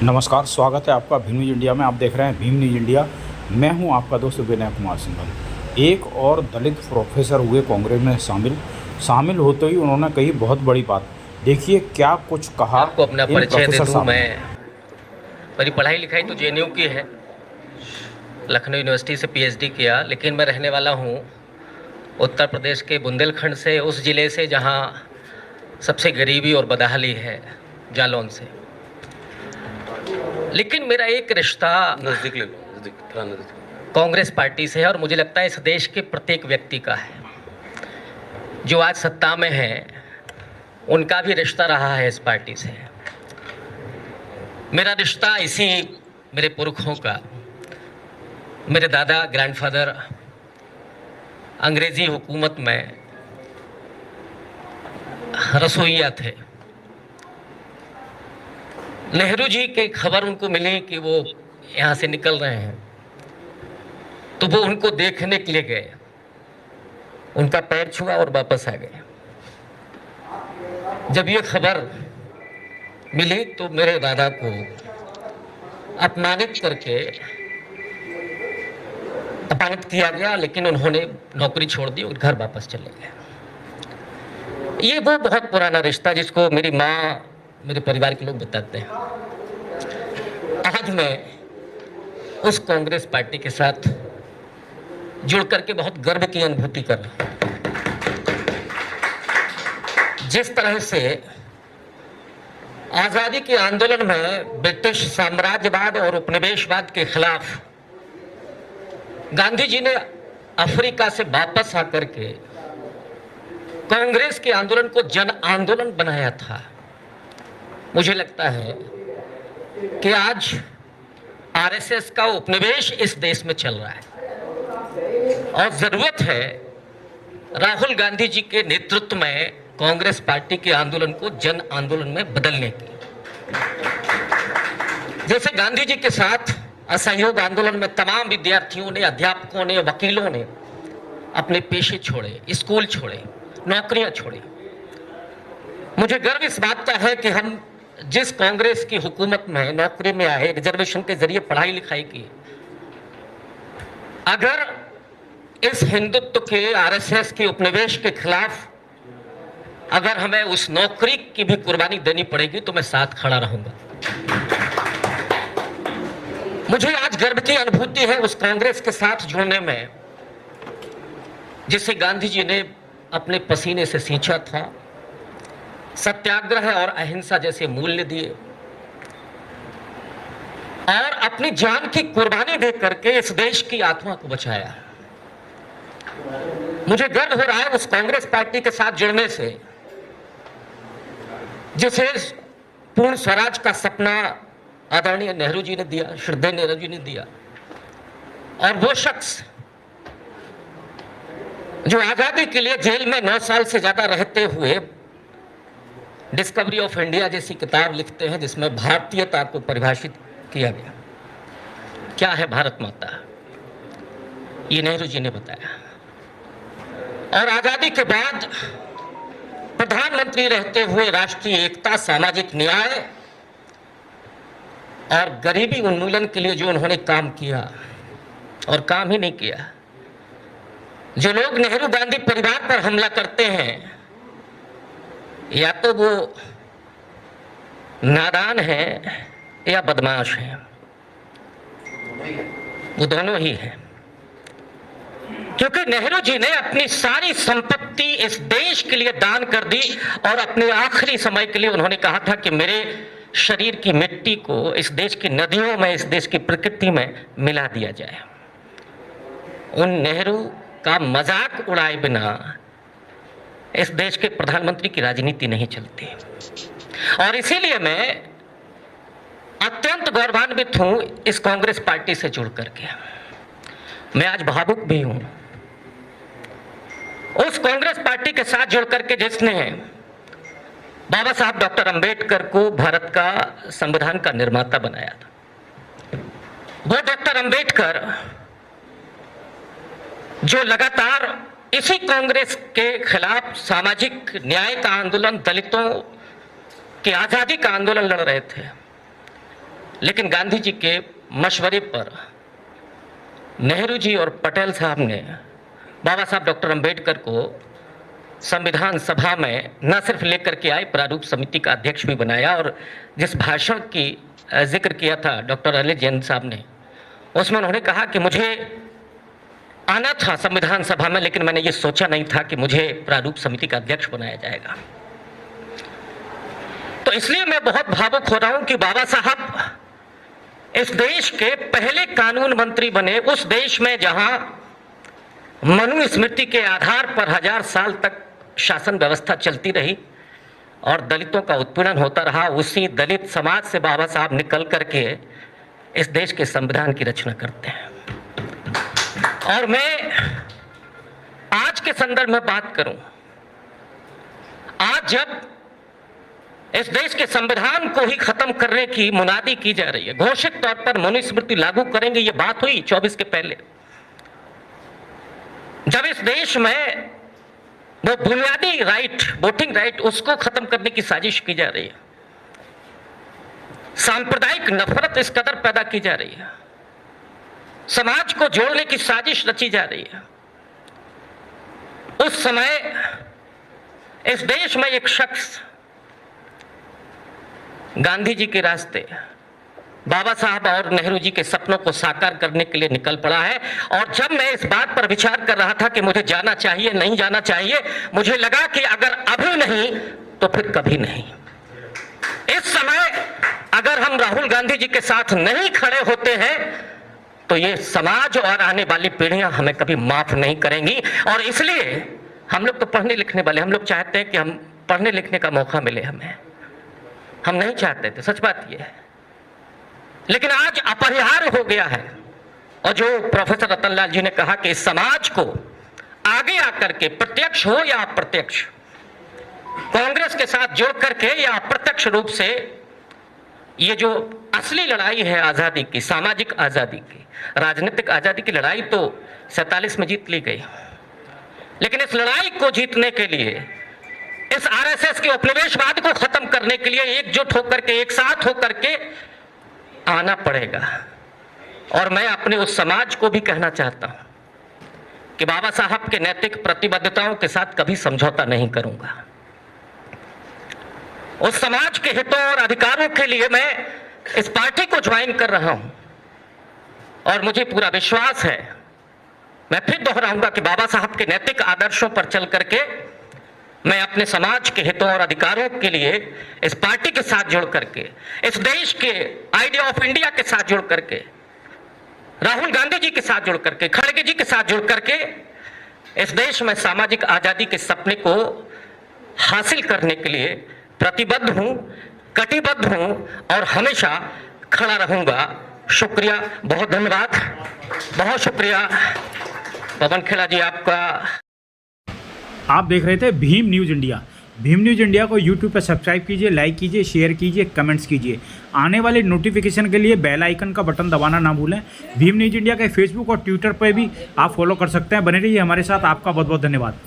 नमस्कार, स्वागत है आपका भीम न्यूज इंडिया में। आप देख रहे हैं भीम न्यूज इंडिया। मैं हूं आपका दोस्त विनय कुमार सिंघल। एक और दलित प्रोफेसर हुए कांग्रेस में शामिल होते ही उन्होंने कही बहुत बड़ी बात। देखिए क्या कुछ कहा। आपको अपना परिचय दे दूं। मैं मेरी पढ़ाई लिखाई तो जेएनयू की है, लखनऊ यूनिवर्सिटी से पीएचडी किया, लेकिन मैं रहने वाला हूं उत्तर प्रदेश के बुंदेलखंड से, उस ज़िले से जहां सबसे गरीबी और बदहाली है, जालौन से। लेकिन मेरा एक रिश्ता कांग्रेस पार्टी से है और मुझे लगता है इस देश के प्रत्येक व्यक्ति का है। जो आज सत्ता में है उनका भी रिश्ता रहा है इस पार्टी से। मेरा रिश्ता इसी मेरे पुरखों का। मेरे दादा ग्रैंडफादर अंग्रेजी हुकूमत में रसोइया थे। नेहरू जी की खबर उनको मिली कि वो यहाँ से निकल रहे हैं, तो वो उनको देखने के लिए गए, उनका पैर छुआ और वापस आ गए। जब ये खबर मिली तो मेरे दादा को अपमानित किया गया, लेकिन उन्होंने नौकरी छोड़ दी और घर वापस चले गए। ये वो बहुत पुराना रिश्ता जिसको मेरी माँ, मेरे परिवार के लोग बताते हैं। आज मैं उस कांग्रेस पार्टी के साथ जुड़ करके बहुत गर्व की अनुभूति कर रहा हूं। जिस तरह से आजादी के आंदोलन में ब्रिटिश साम्राज्यवाद और उपनिवेशवाद के खिलाफ गांधी जी ने अफ्रीका से वापस आकर के कांग्रेस के आंदोलन को जन आंदोलन बनाया था, मुझे लगता है कि आज आरएसएस का उपनिवेश इस देश में चल रहा है और जरूरत है राहुल गांधी जी के नेतृत्व में कांग्रेस पार्टी के आंदोलन को जन आंदोलन में बदलने की। जैसे गांधी जी के साथ असहयोग आंदोलन में तमाम विद्यार्थियों ने, अध्यापकों ने, वकीलों ने अपने पेशे छोड़े, स्कूल छोड़े, नौकरियां छोड़ी। मुझे गर्व इस बात का है कि हम जिस कांग्रेस की हुकूमत में नौकरी में आए, रिजर्वेशन के जरिए पढ़ाई लिखाई की, अगर इस हिंदुत्व के, आरएसएस के उपनिवेश के खिलाफ अगर हमें उस नौकरी की भी कुर्बानी देनी पड़ेगी तो मैं साथ खड़ा रहूंगा। मुझे आज गर्व की अनुभूति है उस कांग्रेस के साथ जुड़ने में जिसे गांधी जी ने अपने पसीने से सींचा था। सत्याग्रह और अहिंसा जैसे मूल्य दिए और अपनी जान की कुर्बानी दे करके इस देश की आत्मा को बचाया। मुझे गर्व हो रहा है उस कांग्रेस पार्टी के साथ जुड़ने से जिसे पूर्ण स्वराज का सपना आदरणीय नेहरू जी ने दिया, श्रद्धेय नेहरू जी ने दिया। और वो शख्स जो आजादी के लिए जेल में 9 साल से ज्यादा रहते हुए डिस्कवरी ऑफ इंडिया जैसी किताब लिखते हैं जिसमें भारतीयता को परिभाषित किया गया। क्या है भारत माता, ये नेहरू जी ने बताया। और आजादी के बाद प्रधानमंत्री रहते हुए राष्ट्रीय एकता, सामाजिक न्याय और गरीबी उन्मूलन के लिए जो उन्होंने काम किया, और काम ही नहीं किया। जो लोग नेहरू गांधी परिवार पर हमला करते हैं या तो वो नादान हैं या बदमाश हैं, वो दोनों ही हैं। क्योंकि नेहरू जी ने अपनी सारी संपत्ति इस देश के लिए दान कर दी और अपने आखिरी समय के लिए उन्होंने कहा था कि मेरे शरीर की मिट्टी को इस देश की नदियों में, इस देश की प्रकृति में मिला दिया जाए। उन नेहरू का मजाक उड़ाए बिना इस देश के प्रधानमंत्री की राजनीति नहीं चलती। और इसीलिए मैं अत्यंत गौरवान्वित हूं इस कांग्रेस पार्टी से जुड़ करके। मैं आज भावुक भी हूं उस कांग्रेस पार्टी के साथ जुड़ करके जिसने बाबा साहब डॉक्टर अंबेडकर को भारत का संविधान का निर्माता बनाया था। वो डॉक्टर अंबेडकर जो लगातार इसी कांग्रेस के खिलाफ सामाजिक न्याय का आंदोलन, दलितों की आजादी का आंदोलन लड़ रहे थे, लेकिन गांधी जी के मशवरे पर नेहरू जी और पटेल साहब ने बाबा साहब डॉक्टर अंबेडकर को संविधान सभा में न सिर्फ लेकर के आए, प्रारूप समिति का अध्यक्ष भी बनाया। और जिस भाषण की जिक्र किया था डॉक्टर अली जैन साहब ने, उसमें उन्होंने कहा कि मुझे आना था संविधान सभा में, लेकिन मैंने ये सोचा नहीं था कि मुझे प्रारूप समिति का अध्यक्ष बनाया जाएगा। तो इसलिए मैं बहुत भावुक हो रहा हूं कि बाबा साहब इस देश के पहले कानून मंत्री बने, उस देश में जहां मनुस्मृति के आधार पर 1000 साल तक शासन व्यवस्था चलती रही और दलितों का उत्पीड़न होता रहा। उसी दलित समाज से बाबा साहब निकल करके इस देश के संविधान की रचना करते हैं। और मैं आज के संदर्भ में बात करूं, आज जब इस देश के संविधान को ही खत्म करने की मुनादी की जा रही है, घोषित तौर पर मनुस्मृति लागू करेंगे, ये बात हुई 24 के पहले, जब इस देश में वो बुनियादी राइट, वोटिंग राइट, उसको खत्म करने की साजिश की जा रही है, सांप्रदायिक नफरत इस कदर पैदा की जा रही है, समाज को जोड़ने की साजिश रची जा रही है, उस समय इस देश में एक शख्स गांधी जी के रास्ते, बाबा साहब और नेहरू जी के सपनों को साकार करने के लिए निकल पड़ा है। और जब मैं इस बात पर विचार कर रहा था कि मुझे जाना चाहिए नहीं जाना चाहिए, मुझे लगा कि अगर अभी नहीं तो फिर कभी नहीं। इस समय अगर हम राहुल गांधी जी के साथ नहीं खड़े होते हैं तो ये समाज और आने वाली पीढ़ियां हमें कभी माफ नहीं करेंगी। और इसलिए हम लोग तो पढ़ने लिखने वाले, हम लोग चाहते हैं कि हम पढ़ने लिखने का मौका मिले हमें, हम नहीं चाहते थे, सच बात यह है, लेकिन आज अपरिहार्य हो गया है। और जो प्रोफेसर रतनलाल जी ने कहा कि इस समाज को आगे आकर के प्रत्यक्ष हो या अप्रत्यक्ष, कांग्रेस के साथ जुड़ करके या अप्रत्यक्ष रूप से, ये जो असली लड़ाई है आजादी की, सामाजिक आजादी की, राजनीतिक आजादी की लड़ाई तो 47 में जीत ली गई, लेकिन इस लड़ाई को जीतने के लिए, इस आरएसएस के उपनिवेशवाद को खत्म करने के लिए एकजुट होकर के, एक साथ होकर के आना पड़ेगा। और मैं अपने उस समाज को भी कहना चाहता हूं कि बाबा साहब के नैतिक प्रतिबद्धताओं के साथ कभी समझौता नहीं करूंगा। उस समाज के हितों और अधिकारों के लिए मैं इस पार्टी को ज्वाइन कर रहा हूं और मुझे पूरा विश्वास है, मैं फिर दोहराऊंगा कि बाबा साहब के नैतिक आदर्शों पर चल करके मैं अपने समाज के हितों और अधिकारों के लिए इस पार्टी के साथ जुड़ करके, इस देश के आइडिया ऑफ इंडिया के साथ जुड़ करके, राहुल गांधी जी के साथ जुड़ करके, खड़गे जी के साथ जुड़ करके इस देश में सामाजिक आजादी के सपने को हासिल करने के लिए प्रतिबद्ध हूं, कटिबद्ध हूं और हमेशा खड़ा रहूंगा। शुक्रिया, बहुत धन्यवाद, बहुत शुक्रिया पवन खेड़ा जी आपका। आप देख रहे थे Bhim news India. Bhim news India को यूट्यूब पर सब्सक्राइब कीजिए, लाइक कीजिए, शेयर कीजिए, कमेंट्स कीजिए। आने वाले नोटिफिकेशन के लिए बेल आइकन का बटन दबाना ना भूलें। भीम न्यूज़ इंडिया के फेसबुक और ट्विटर पर भी आप फॉलो कर सकते हैं। बने रहिए हमारे साथ। आपका बहुत बहुत धन्यवाद।